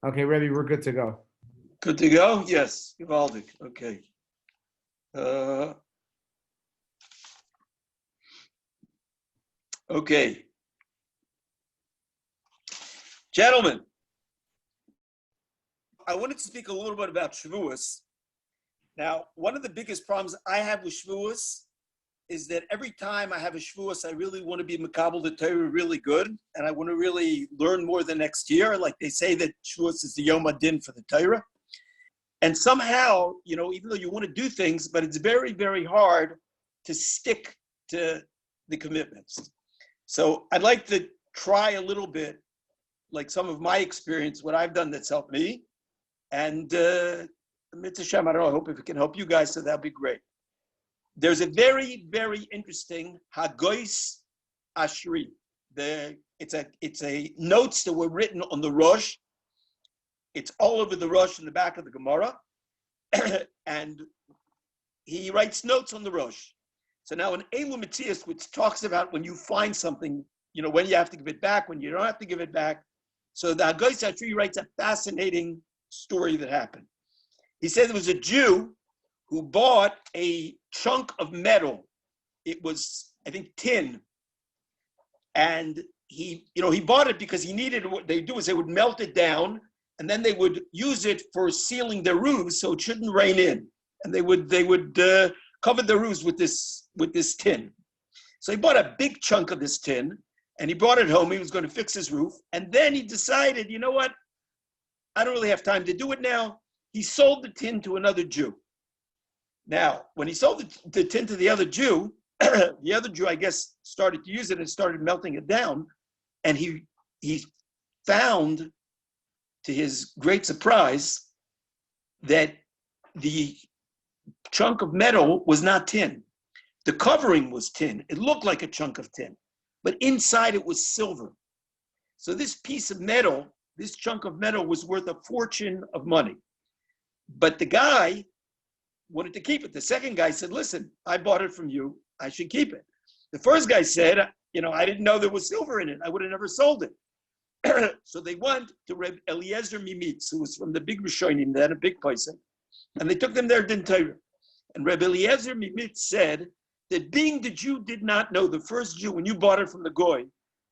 Okay, Rebbe, we're good to go. Good to go? Yes, Givaldic. Okay. Okay. Gentlemen, I wanted to speak a little bit about Shavous. Now, one of the biggest problems I have with Shavous is that every time I have a Shavous, I really want to be Makabel the Torah really good, and I want to really learn more the next year. Like they say that Shavous is the Yom HaDin for the Torah. And somehow, even though you want to do things, but it's very, very hard to stick to the commitments. So I'd like to try a little bit, like some of my experience, what I've done that's helped me. And Mitzvah Shem, I don't know, I hope if it can help you guys, so that'd be great. There's a very, very interesting Hagois Ashri. It's a notes that were written on the Rosh. It's all over the Rosh in the back of the Gemara. And he writes notes on the Rosh. So now in Elu Metzias, which talks about when you find something, when you have to give it back, when you don't have to give it back. So the Hagois Ashri writes a fascinating story that happened. He said there was a Jew who bought a chunk of metal. It was, I think, tin. And he bought it because he needed, what they do is they would melt it down, and then they would use it for sealing their roofs so it shouldn't rain in. And they would cover their roofs with this tin. So he bought a big chunk of this tin, and he brought it home. He was going to fix his roof. And then he decided, you know what? I don't really have time to do it now. He sold the tin to another Jew. Now, when he sold the tin to the other Jew, the other Jew, I guess, started to use it and started melting it down. And he found, to his great surprise, that the chunk of metal was not tin. The covering was tin. It looked like a chunk of tin, but inside it was silver. So this piece of metal, this chunk of metal was worth a fortune of money. But the guy wanted to keep it. The second guy said, listen, I bought it from you. I should keep it. The first guy said, I didn't know there was silver in it. I would have never sold it. So they went to Reb Eliezer Mimitz, who was from the big Rishonim, then a big person, and they took them there Din Torah. And Reb Eliezer Mimitz said that being the Jew did not know, the first Jew, when you bought it from the Goy,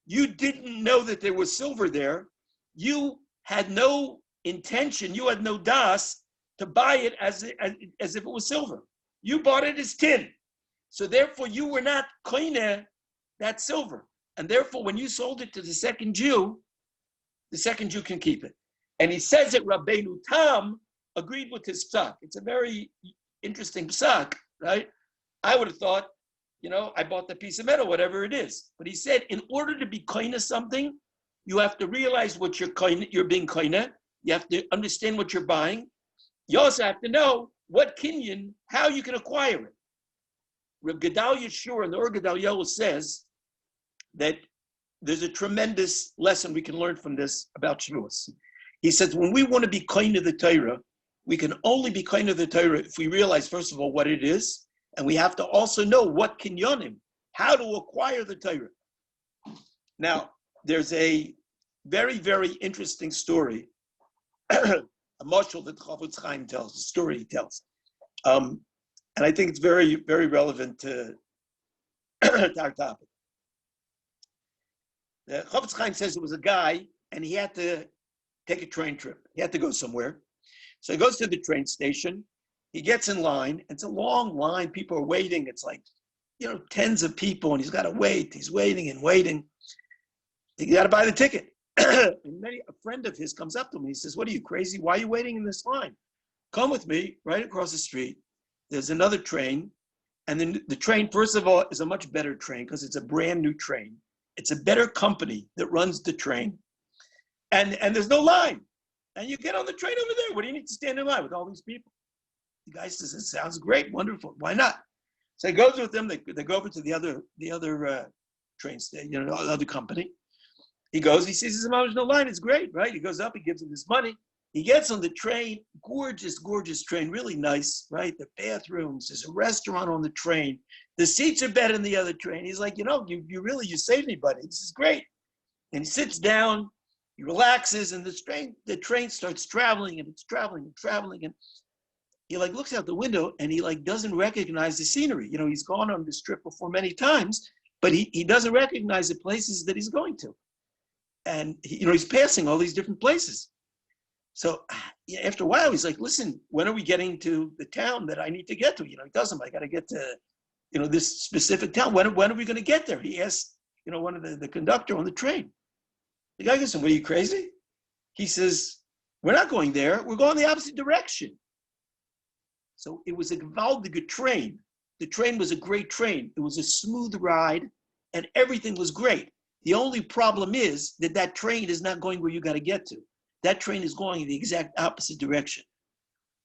you didn't know that there was silver there. You had no intention, you had no das to buy it as if it was silver. You bought it as tin. So therefore you were not koine that silver. And therefore when you sold it to the second Jew can keep it. And he says that Rabbeinu Tam agreed with his psak. It's a very interesting psak, right? I would have thought, I bought the piece of metal, whatever it is. But he said, in order to be koine something, you have to realize what you're being koine. You have to understand what you're buying. You also have to know what kinyan, how you can acquire it. Reb Gedalia Shur and the Or Gedalia says that there's a tremendous lesson we can learn from this about Shavous. He says when we want to be kind of the Torah, we can only be kind of the Torah if we realize, first of all, what it is, and we have to also know what kinyanim, how to acquire the Torah. Now, there's a very, very interesting story, a mashal that Shavous Chaim tells, a story he tells. And I think it's very, very relevant to our topic. The Shavous Chaim says there was a guy, and he had to take a train trip. He had to go somewhere. So he goes to the train station. He gets in line. It's a long line. People are waiting. It's like, tens of people, and he's got to wait. He's waiting and waiting. He got to buy the ticket. And a friend of his comes up to him. He says, what are you, crazy? Why are you waiting in this line? Come with me right across the street. There's another train. And then the train, first of all, is a much better train because it's a brand new train. It's a better company that runs the train. And there's no line. And you get on the train over there. What do you need to stand in line with all these people? The guy says, it sounds great, wonderful. Why not? So he goes with them. They go over to the other train station, the other company. He goes, he sees there's no line. It's great, right? He goes up, he gives him his money. He gets on the train, gorgeous, gorgeous train, really nice, right? The bathrooms, there's a restaurant on the train. The seats are better than the other train. He's like, you saved me, buddy. This is great. And he sits down, He relaxes, and the train starts traveling, and it's traveling and traveling, and he like looks out the window, and he like doesn't recognize the scenery. He's gone on this trip before many times, but he doesn't recognize the places that he's going to, and he's passing all these different places. So after a while, he's like, "Listen, when are we getting to the town that I need to get to?" He tells him, "I got to get to, this specific town. When are we going to get there?" He asked, one of the conductor on the train. The guy goes, "What, are you crazy?" He says, "We're not going there. We're going the opposite direction." So it was a gewaldige train. The train was a great train. It was a smooth ride, and everything was great. The only problem is that train is not going where you got to get to. That train is going in the exact opposite direction.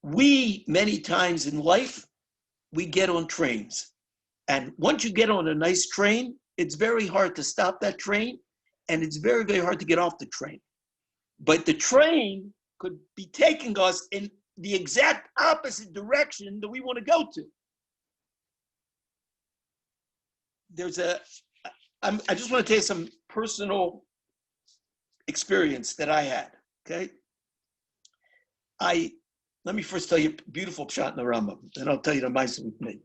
We, many times in life, we get on trains. And once you get on a nice train, it's very hard to stop that train, and it's very, very hard to get off the train. But the train could be taking us in the exact opposite direction that we want to go to. I just want to tell you some personal experience that I had, okay? Let me first tell you a beautiful pshat in the Rambam, then I'll tell you the Maisa with me.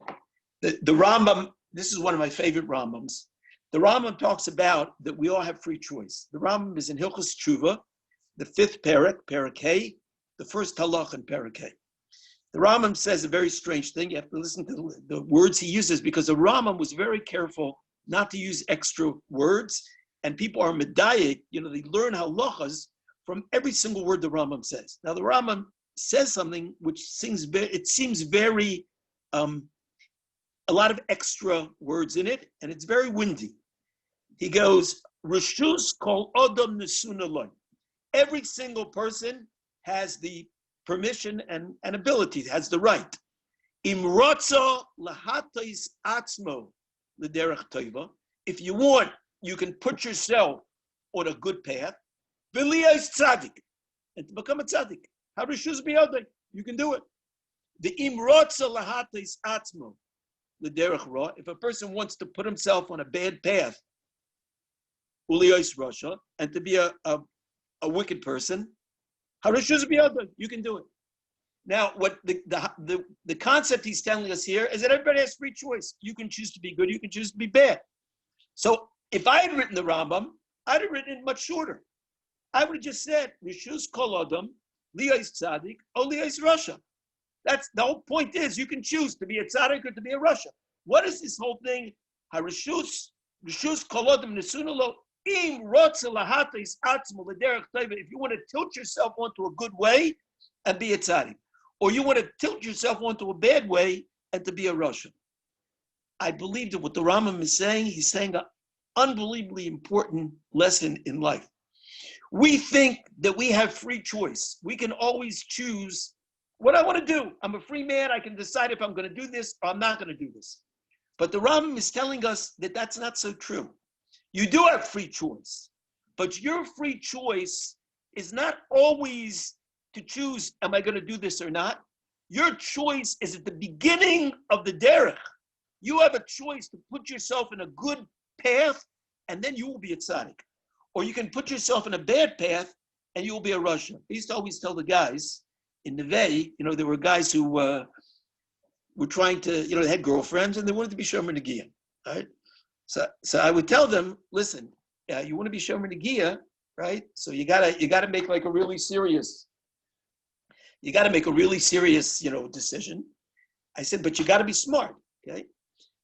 The Rambam, this is one of my favorite Rambams. The Rambam talks about that we all have free choice. The Rambam is in Hilchos Tshuva, the 5th Perek Hey, the first halach in Perek Hey. The Rambam says a very strange thing. You have to listen to the words he uses, because the Rambam was very careful not to use extra words, and people are medayik, they learn halachas from every single word the Rambam says. Now the Rambam says something which seems very, a lot of extra words in it, and it's very windy. He goes, Rishus kol odom nesuna loy. Every single person has the permission and ability, has the right. Im rotza lahatais atzmo l'derech tova. If you want, you can put yourself on a good path. V'liyas tzaddik, and to become a tzaddik. How rishus biyodai? You can do it. The im rotza lahatais atzmo l'derech ra. If a person wants to put himself on a bad path, uliyas rasha, and to be a wicked person, you can do it. Now, what the concept he's telling us here is that everybody has free choice. You can choose to be good, you can choose to be bad. So if I had written the Rambam, I'd have written it much shorter. I would have just said, Rishus kol adam, liyais tzaddik, or liyais rasha. That's the whole point is you can choose to be a tzaddik or to be a rasha. What is this whole thing? Rishus kol adam nesuna lo. If you want to tilt yourself onto a good way and be a tzaddik, or you want to tilt yourself onto a bad way and to be a Russian. I believe that what the Rambam is saying, he's saying an unbelievably important lesson in life. We think that we have free choice. We can always choose what I want to do. I'm a free man. I can decide if I'm going to do this or I'm not going to do this. But the Rambam is telling us that that's not so true. You do have free choice, but your free choice is not always to choose, am I going to do this or not? Your choice is at the beginning of the derech. You have a choice to put yourself in a good path, and then you will be a tzaddik. Or you can put yourself in a bad path, and you will be a rasha. I used to always tell the guys in Neve, there were guys who were trying to, they had girlfriends, and they wanted to be shomer negiyah, right? So I would tell them, listen, you want to be shomer negiyah, right? So you gotta make like a really serious, decision. I said, but you gotta be smart, okay?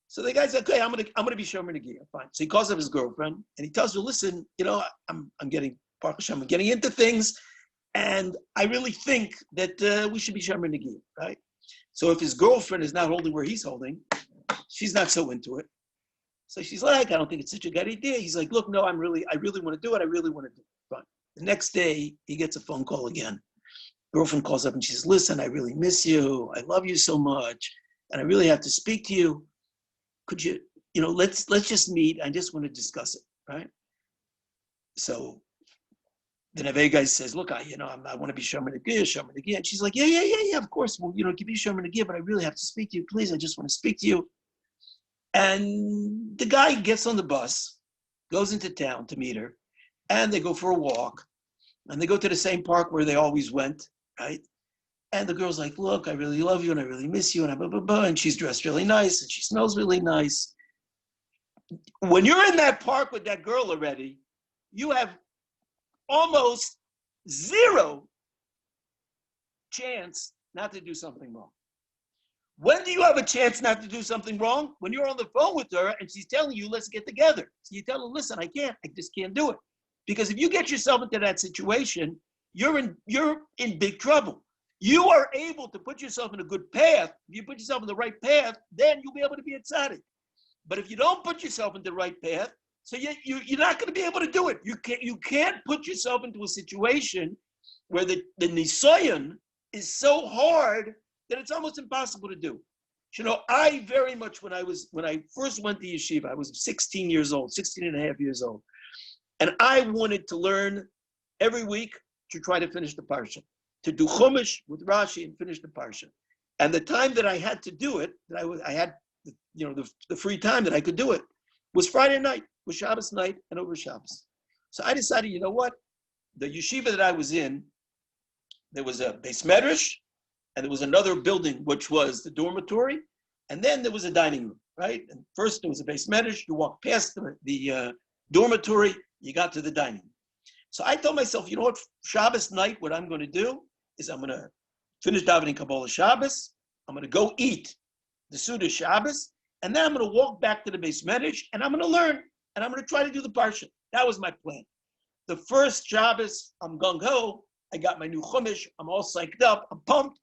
So the guy's like, okay, I'm gonna be shomer negiyah, fine. So he calls up his girlfriend and he tells her, listen, I'm getting into things, and I really think that we should be shomer negiyah, right? So if his girlfriend is not holding where he's holding, she's not so into it. So she's like, I don't think it's such a good idea. He's like, look, no, I really want to do it. I really want to do it. Fine. The next day, he gets a phone call again. Girlfriend calls up and she says, listen, I really miss you. I love you so much. And I really have to speak to you. Could you, let's just meet. I just want to discuss it, right? So the Neve guy says, look, I want to be shomer negiyah. And she's like, yeah, of course. Well, give me shomer negiyah, but I really have to speak to you. Please, I just want to speak to you. And the guy gets on the bus, goes into town to meet her, and they go for a walk. And they go to the same park where they always went, right? And the girl's like, look, I really love you and I really miss you and blah, blah, blah. And she's dressed really nice and she smells really nice. When you're in that park with that girl already, you have almost zero chance not to do something wrong. When do you have a chance not to do something wrong? When you're on the phone with her and she's telling you, let's get together. So you tell her, listen, I just can't do it. Because if you get yourself into that situation, you're in big trouble. You are able to put yourself in a good path. If you put yourself in the right path, then you'll be able to be a tzaddik. But if you don't put yourself in the right path, so you're not going to be able to do it. You can't put yourself into a situation where the nisayon is so hard that it's almost impossible to do. You know, I very much, when I first went to yeshiva, I was 16 years old, 16 and a half years old. And I wanted to learn every week to try to finish the parsha, to do chumash with Rashi and finish the parsha. And the time that I had to do it, that I had, you know, the free time that I could do it, was Friday night, was Shabbos night, and over Shabbos. So I decided, you know what? The yeshiva that I was in, there was a beis medrash, and there was another building, which was the dormitory, and then there was a dining room, right? And first there was a beis medrash. You walked past the dormitory, you got to the dining room. So I told myself, you know what? Shabbos night, what I'm going to do is I'm going to finish davening Kabbalah Shabbos. I'm going to go eat the Suda Shabbos, and then I'm going to walk back to the beis medrash, and I'm going to learn, and I'm going to try to do the parsha. That was my plan. The first Shabbos, I'm gung-ho. I got my new chumash. I'm all psyched up. I'm pumped.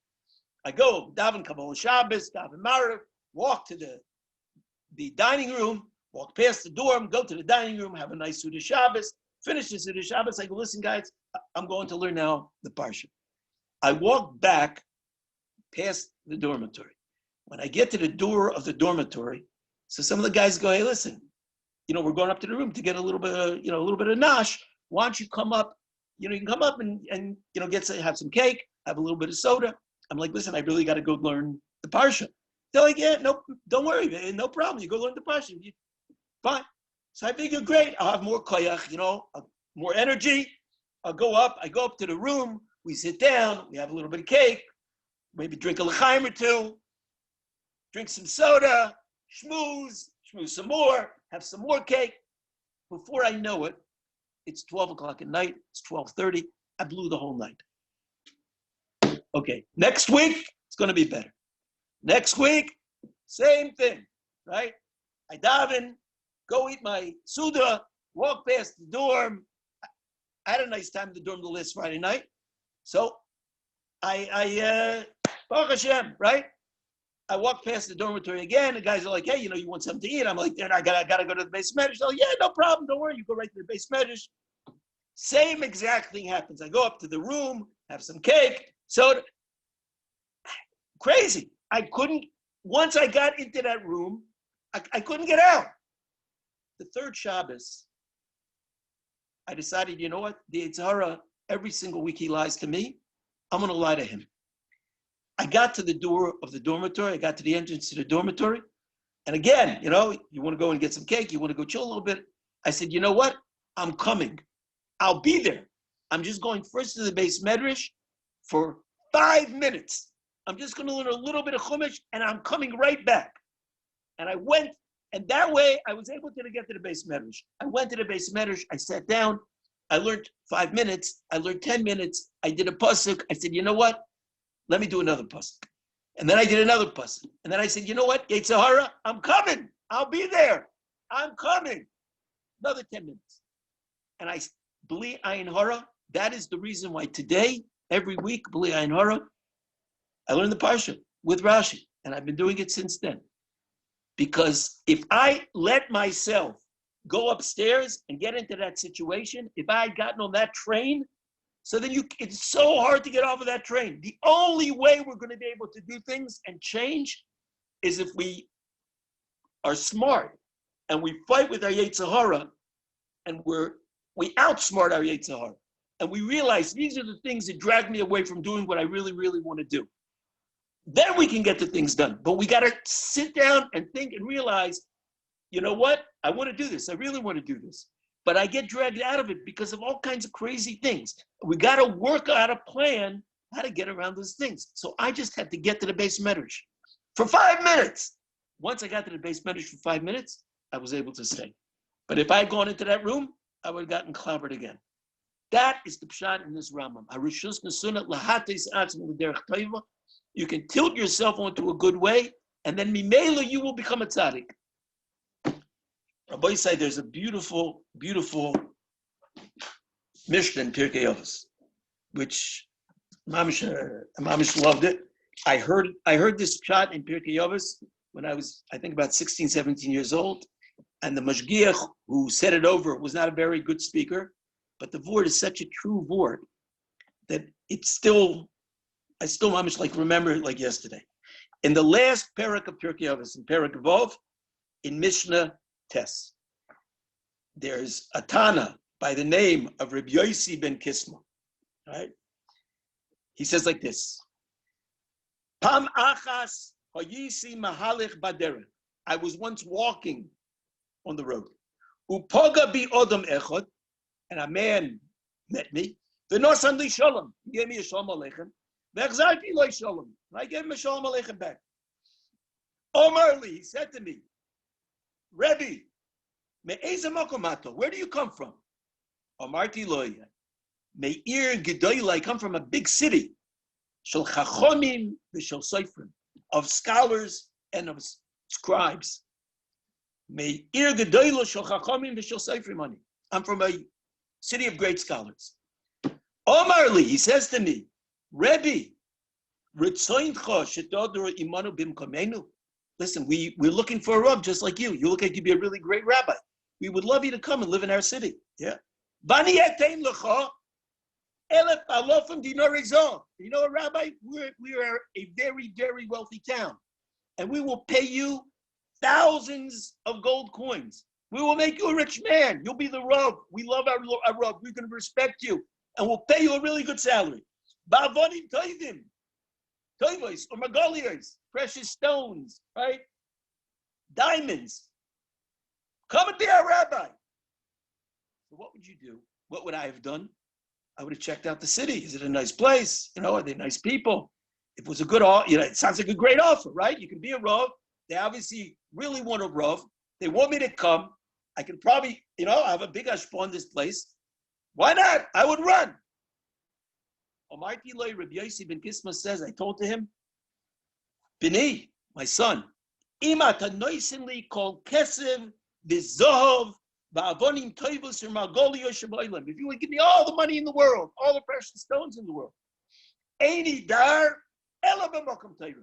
I go daven Kabbalah Shabbos, daven Marav, walk to the dining room, walk past the dorm, go to the dining room, have a nice Suda Shabbos, finish the Suda Shabbos. I go, listen, guys, I'm going to learn now the parsha. I walk back past the dormitory. When I get to the door of the dormitory, so some of the guys go, hey, listen, you know, we're going up to the room to get a little bit of nosh. Why don't you come up? You know, you can come up and you know, have some cake, have a little bit of soda. I'm like, listen, I really got to go learn the parsha. They're like, yeah, no, don't worry, man, no problem. You go learn the parsha. Fine. So I figure, great, I'll have more koyach, you know, more energy. I'll go up. I go up to the room. We sit down. We have a little bit of cake. Maybe drink a l'chaim or two. Drink some soda. Schmooze some more. Have some more cake. Before I know it, it's 12 o'clock at night. It's 12:30. I blew the whole night. Okay, next week, it's going to be better. Next week, same thing, right? I daven, go eat my Suda, walk past the dorm. I had a nice time in the dorm the last Friday night. So Baruch Hashem, right? I walk past the dormitory again. The guys are like, hey, you know, you want something to eat? I'm like, I gotta go to the beis medrash. Oh, yeah, no problem. Don't worry. You go right to the beis medrash. Same exact thing happens. I go up to the room, have some cake, soda. Crazy. I couldn't, once I got into that room, I couldn't get out. The third Shabbos, I decided, you know what? The Yetzer Hara, every single week he lies to me. I'm going to lie to him. I got to the door of the dormitory. I got to the entrance to the dormitory. And again, you know, you want to go and get some cake. You want to go chill a little bit. I said, you know what? I'm coming. I'll be there. I'm just going first to the beis medrash for 5 minutes. I'm just going to learn a little bit of chumash, and I'm coming right back. And I went, and that way I was able to get to the beis medrash. I went to the beis medrash. I sat down. I learned 5 minutes. I learned 10 minutes. I did a pasuk. I said, you know what? Let me do another pasuk. And then I did another pasuk. And then I said, you know what? Yetzer Hara, I'm coming. I'll be there. I'm coming. Another 10 minutes. And I, Bli Ayin Hara, that is the reason why today, every week, Bli Ayin Hara, I learned the parsha with Rashi. And I've been doing it since then. Because if I let myself go upstairs and get into that situation, if I had gotten on that train, so then it's so hard to get off of that train. The only way we're going to be able to do things and change is if we are smart and we fight with our Yetzer Hara and we outsmart our Yetzer Hara. And we realize these are the things that drag me away from doing what I really, really want to do. Then we can get the things done. But we got to sit down and think and realize, you know what? I want to do this. I really want to do this. but I get dragged out of it because of all kinds of crazy things. We got to work out a plan how to get around those things. So I just had to get to the base medrash for 5 minutes. Once I got to the base medrash for 5 minutes, I was able to stay. But if I had gone into that room, I would have gotten clobbered again. That is the pshat in this Rambam. You can tilt yourself onto a good way, and then mimela you will become a tzaddik. Rabbi said there's a beautiful, beautiful Mishnah in Pirkei Avos, which Mamish loved it. I heard this pshat in Pirkei Avos when I was, I think, about 16, 17 years old, and the mashgiach who said it over was not a very good speaker, but the word is such a true word that I still Mamish like remember it like yesterday. In the last parak of Pirkei Avos, in Parak Vov, in Mishnah Tes, there's a Tana by the name of Rabbi Yossi ben Kisma. Right? He says like this: Pam achas hayisi mahalich baderech. I was once walking on the road. Upoga bi odom echad, and a man met me. V'nosan li shalom. He gave me a shalom aleichem. V'echzarti lo shalom. I gave him a shalom aleichem back. Omar li, he said to me, Rebbe, me'eza makomato, where do you come from? Amarti lo, me'ir gedoyla, I come from a big city. Shel chachomim v'shel soifrim, of scholars and of scribes. Me'ir gedoyla shel chachomim v'shel soifrim. I'm from a city of great scholars. Omar li, he says to me, Rebbe, ritzoincha shetodor imanu bimkamenu. Listen, we're looking for a Rav just like you. You look like you'd be a really great rabbi. We would love you to come and live in our city. Yeah. You know, Rabbi, we are a very, very wealthy town. And we will pay you thousands of gold coins. We will make you a rich man. You'll be the Rav. We love our Rav. We're going to respect you. And we'll pay you a really good salary. Ba'avonim toivim. Toivos or magolios, precious stones, right? Diamonds. Come and be our rabbi. So what would you do? What would I have done? I would have checked out the city. Is it a nice place? You know, are they nice people? If it was a good offer, you know, it sounds like a great offer, right? You can be a Rav. They obviously really want a Rav. They want me to come. I can probably, you know, have a big ashpah in this place. Why not? I would run. Amarti Loi, Rabbi Yossi ben Kisma says, I told to him, Bini, my son, Ima tanoisinli kol kesev v'zohov v'avonim toivos u'margolio shabaylam. If you would give me all the money in the world, all the precious stones in the world, Eini dar ela b'makom Torah.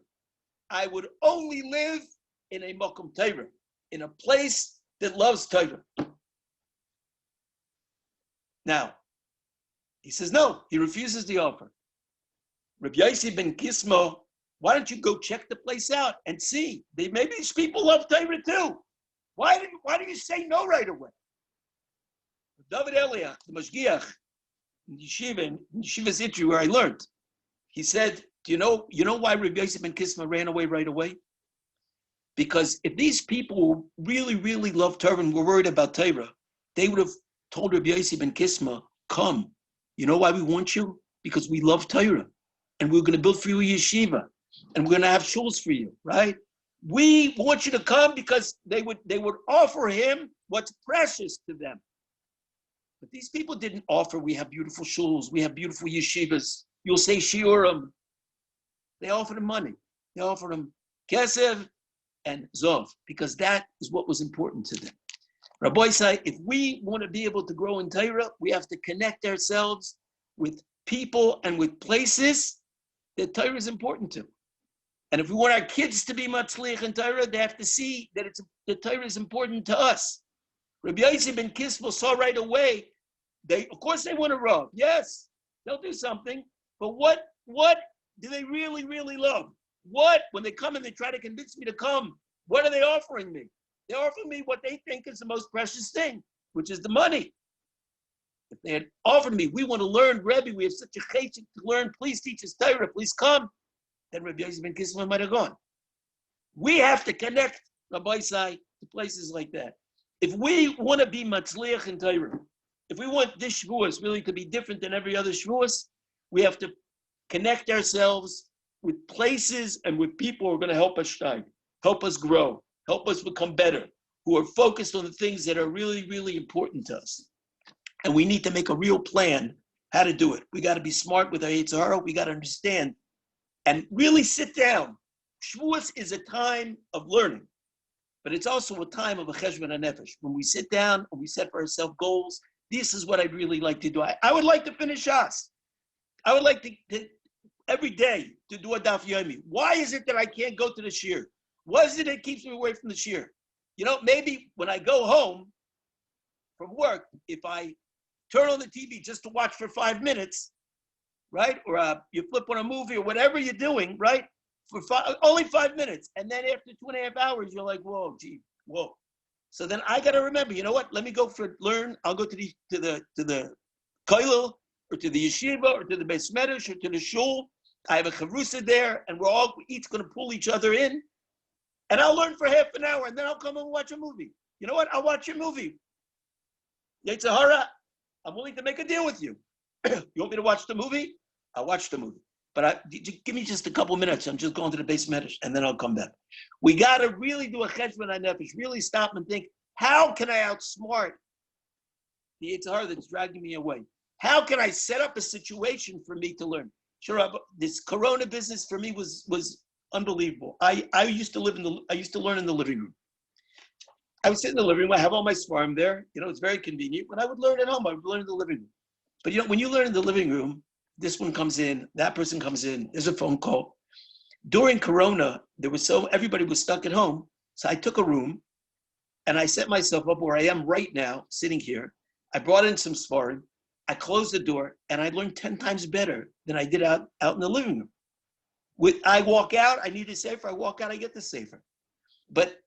I would only live in a makom Torah, in a place that loves Torah. Now, he says no. He refuses the offer. Rabbi Yossi ben Kisma, why don't you go check the place out and see? Maybe these people love Torah too. Why do you say no right away? David Eliach, the Mashgiach, in Yeshiva Itri, where I learned, he said, do you know why Rabbi Yossi ben Kisma ran away right away? Because if these people really, really love Torah and were worried about Torah, they would have told Rabbi Yossi ben Kisma, come. You know why we want you? Because we love Torah. And we're going to build for you a yeshiva. And we're going to have shuls for you, right? We want you to come because they would offer him what's precious to them. But these people didn't offer, we have beautiful shuls, we have beautiful yeshivas. You'll say shiurim. They offered him money. They offered him kesef and zov, because that is what was important to them. Rabbi say, if we want to be able to grow in Torah, we have to connect ourselves with people and with places that Torah is important to. And if we want our kids to be matzliach in Torah, they have to see that the Torah is important to us. Rabbi Yossi ben Kisma saw right away, of course they want to Rav. Yes, they'll do something. But what do they really, really love? When they come and they try to convince me to come, what are they offering me? They offer me what they think is the most precious thing, which is the money. If they had offered me, we want to learn, Rebbe, we have such a chesed to learn, please teach us Torah, please come, then Rabbi Yossi ben Kisma might have gone. We have to connect, Rabbi Sai, to places like that. If we want to be matzliach in Torah, if we want this Shavous really to be different than every other Shavous, we have to connect ourselves with places and with people who are going to help us shine, help us grow, help us become better, who are focused on the things that are really, really important to us. And we need to make a real plan how to do it. We got to be smart with our Yetzer Hara. We got to understand and really sit down. Shavuos is a time of learning, but it's also a time of a cheshbon hanefesh. When we sit down and we set for ourselves goals, this is what I'd really like to do. I would like to finish Shas. I would like to every day to do a daf yomi. Why is it that I can't go to the shir? What is it that keeps me away from the shir? You know, maybe when I go home from work, if I turn on the TV just to watch for 5 minutes, right? Or you flip on a movie or whatever you're doing, right? For only 5 minutes. And then after 2.5 hours, you're like, whoa, gee, whoa. So then I got to remember, you know what? Let me go learn. I'll go to the kollel or to the yeshiva or to the beis medrash or to the shul. I have a chavrusa there, and we're all each going to pull each other in. And I'll learn for half an hour, and then I'll come and watch a movie. You know what? I'll watch your movie. Yetzer Hara, I'm willing to make a deal with you. You want me to watch the movie? I'll watch the movie. But give me just a couple minutes. I'm just going to the beis medrash, and then I'll come back. We got to really do a cheshbon hanefesh, really stop and think, how can I outsmart the Yetzer Hara that's dragging me away? How can I set up a situation for me to learn? Sure, this Corona business for me was unbelievable. I used to learn in the living room. I would sit in the living room. I have all my svarim there. You know, it's very convenient. When I would learn at home, I would learn in the living room. But you know, when you learn in the living room, this one comes in, that person comes in, there's a phone call. During Corona, everybody was stuck at home. So I took a room and I set myself up where I am right now, sitting here. I brought in some svarim. I closed the door and I learned 10 times better than I did out in the living room. I walk out, I need a sefer. I walk out, I get the sefer. But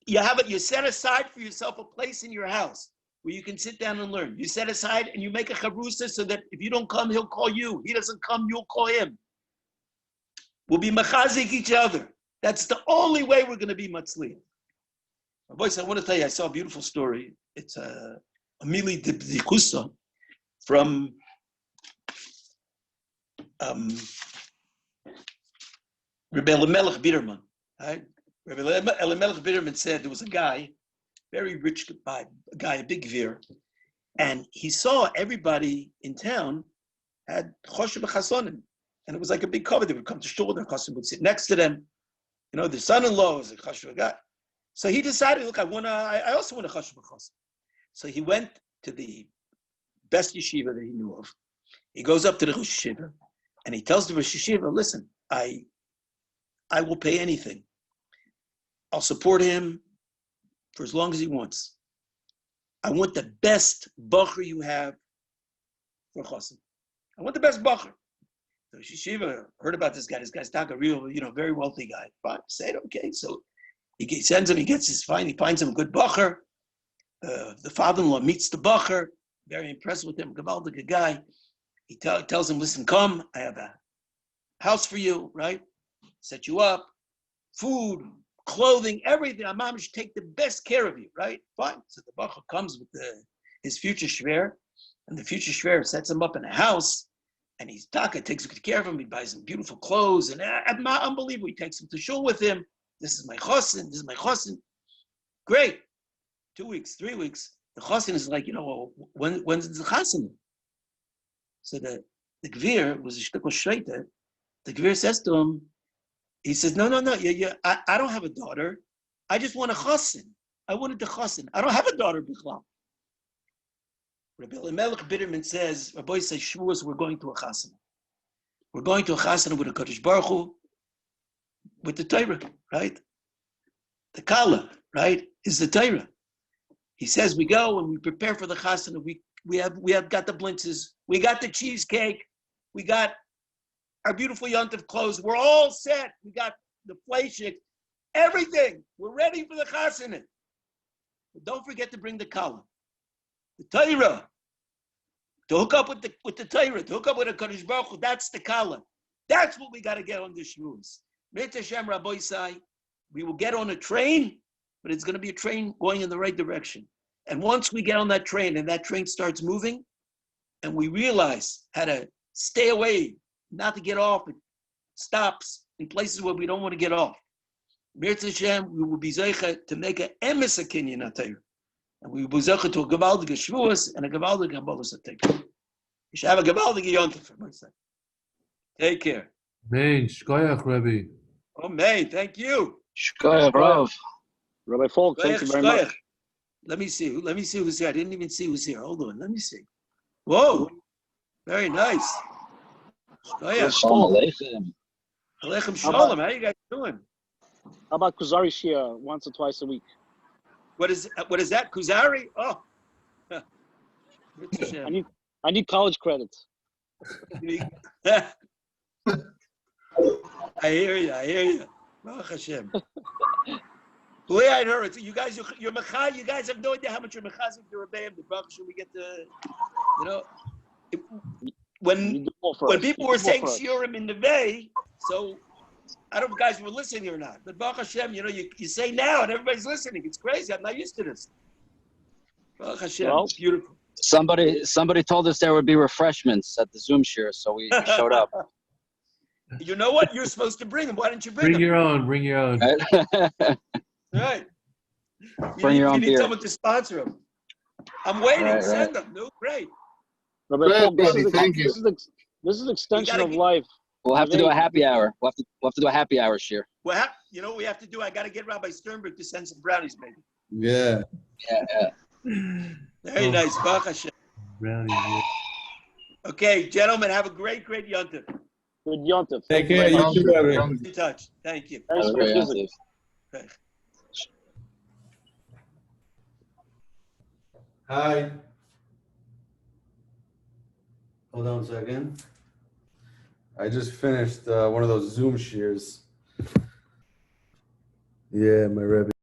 you set aside for yourself a place in your house where you can sit down and learn. You set aside and you make a chavrusa so that if you don't come, he'll call you. He doesn't come, you'll call him. We'll be machazik each other. That's the only way we're going to be matzliach. Boys, I want to tell you, I saw a beautiful story. It's a mili dikusa from Rebbe Elimelech Biderman. Right? Rebbe Elimelech Biderman said there was a guy, very rich guy, a big veer, and he saw everybody in town had choshev chasonim, and it was like a big cover. They would come to shul, their chassan would sit next to them. You know, their son-in-law was a choshev guy. So he decided, look, I also want a choshev chasonim. So he went to the best yeshiva that he knew of. He goes up to the Rosh Yeshiva and he tells the Rosh Yeshiva, listen, I will pay anything. I'll support him for as long as he wants. I want the best bacher you have for chassan. I want the best bacher. The Rosh Yeshiva heard about this guy. This guy's not a real, very wealthy guy. Fine, said, okay. So he sends him, he finds him a good bacher. The father-in-law meets the bacher, very impressed with him, gavaldik guy. He tells him, listen, come, I have a house for you, right? Set you up, food, clothing, everything. Imam should take the best care of you, right? Fine. So the bacher comes with his future shver, and the future shver sets him up in a house, and he's takes good care of him. He buys him beautiful clothes, and unbelievable. He takes him to shul with him. This is my chassan. Great. 2 weeks, 3 weeks. The chassan is like, when's the chassan? So the gvir was a shtickle shreiter. The gvir says to him, he says, no, I don't have a daughter. I just want a chassan. I wanted the chassan. I don't have a daughter, bichlal. Rabbi Elimelech Biderman says, Rabbi says, Shavuos, we're going to a chassan. We're going to a chassan with a Kadosh Baruch Hu, with the Torah, right? The Kala, right, is the Torah. He says we go and we prepare for the chasana. We have got the blintzes, we got the cheesecake, we got our beautiful yontif clothes. We're all set. We got the fleshik, everything. We're ready for the chasana. But don't forget to bring the kala, the Torah, to hook up with the Torah, to hook up with the Kadosh Baruch Hu. That's the kala. That's what we got to get on the Shavuos. Mit Hashem Rabbi Isai, we will get on a train but it's going to be a train going in the right direction. And once we get on that train and that train starts moving, and we realize how to stay away, not to get off, it stops in places where we don't want to get off. Mirz Hashem, we will be zeicha to make an emes a kinyan atayr. And we will be zeicha to a gewaldige Shavous and a gewaldige Kabbalas atayr. You should have a gewaldige yontif for my side. Take care. Man, shkoyach, Rebbe. Oh, man, thank you. Shkoyach, Rav. Rabbi Falk, thank you very much. Let me see who's here. I didn't even see who's here. Hold on. Let me see. Whoa. Very nice. Shalom Aleichem. Aleichem Shalom. How you guys doing? How about Kuzari Shia once or twice a week? What is that? Kuzari? Oh. I need college credits. I hear you. Baruch Hashem. The way I heard it, you guys, you're mechaz. You guys have no idea how much you're mechazik the Rebbeim. The Baruch Hashem, we get the, when people were saying shiurim in the Bay, so I don't know if guys were listening or not. But Baruch Hashem, you say now and everybody's listening. It's crazy. I'm not used to this. Baruch Hashem, well, it's beautiful. Somebody told us there would be refreshments at the Zoom share, so we showed up. You know what? You're supposed to bring them. Why didn't you bring them? Bring your own. Right. Bring your own you need beer. someone to sponsor them. I'm waiting. Right, Send them. No, great. Rabbi Falk, Thank you. This is extension of life. We'll have to do a happy hour. We'll have to do a happy hour share. Well, you know what we have to do? I got to get Rabbi Sternberg to send some brownies, maybe. Yeah. Very nice. Baruch Hashem. Brownies, yeah. Okay, gentlemen, have a great yontif. Good yontif. Take care. You too, Rabbi. In touch. Thank you. Thanks for the visit. Okay. Hi. Hold on a second. I just finished one of those Zoom shears. Yeah, my Rebbe.